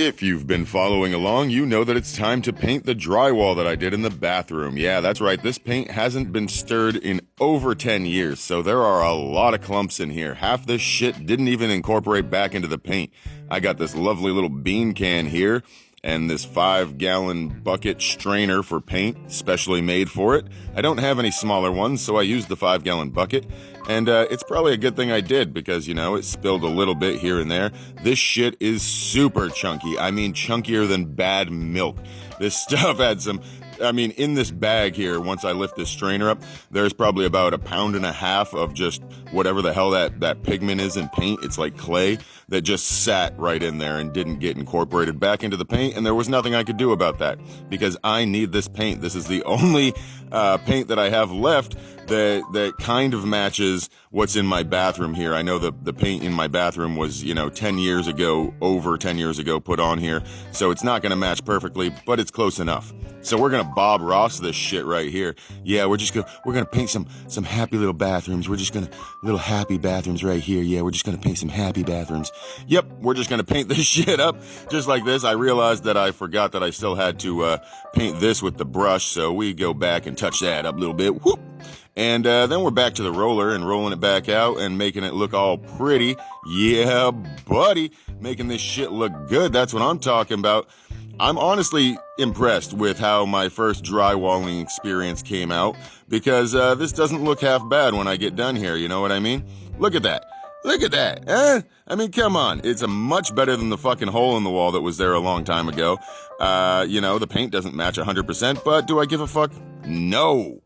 If you've been following along, you know that it's time to paint the drywall that I did in the bathroom. Yeah, that's right, this paint hasn't been stirred in over 10 years, so there are a lot of clumps in here. Half this shit didn't even incorporate back into the paint. I got this lovely little bean can here, and this 5-gallon bucket strainer for paint, specially made for it. I don't have any smaller ones, so I used the 5-gallon bucket. And it's probably a good thing I did because, you know, it spilled a little bit here and there. This shit is super chunky. I mean, chunkier than bad milk. This stuff had some... in this bag here, once I lift this strainer up, there's probably about 1.5 pounds of just whatever the hell that pigment is in paint. It's like clay that just sat right in there and didn't get incorporated back into the paint, and there was nothing I could do about that because I need this paint. This is the only paint that I have left that kind of matches what's in my bathroom here. I know the paint in my bathroom was, 10 years ago, over 10 years ago put on here, so it's not going to match perfectly, but it's close enough. So we're going to Bob Ross this shit right here. Yeah, we're going to paint some happy little bathrooms. Little happy bathrooms right here. Yeah, we're just going to paint some happy bathrooms. Yep, we're just going to paint this shit up just like this. I realized that I forgot that I still had to paint this with the brush, so we go back and touch that up a little bit. Whoop. And then we're back to the roller and rolling it back out and making it look all pretty. Yeah, buddy, making this shit look good. That's what I'm talking about. I'm honestly impressed with how my first drywalling experience came out because this doesn't look half bad when I get done here, you know what I mean? Look at that. Look at that, eh? I mean, come on. It's a much better than the fucking hole in the wall that was there a long time ago. The paint doesn't match 100%, but do I give a fuck? No.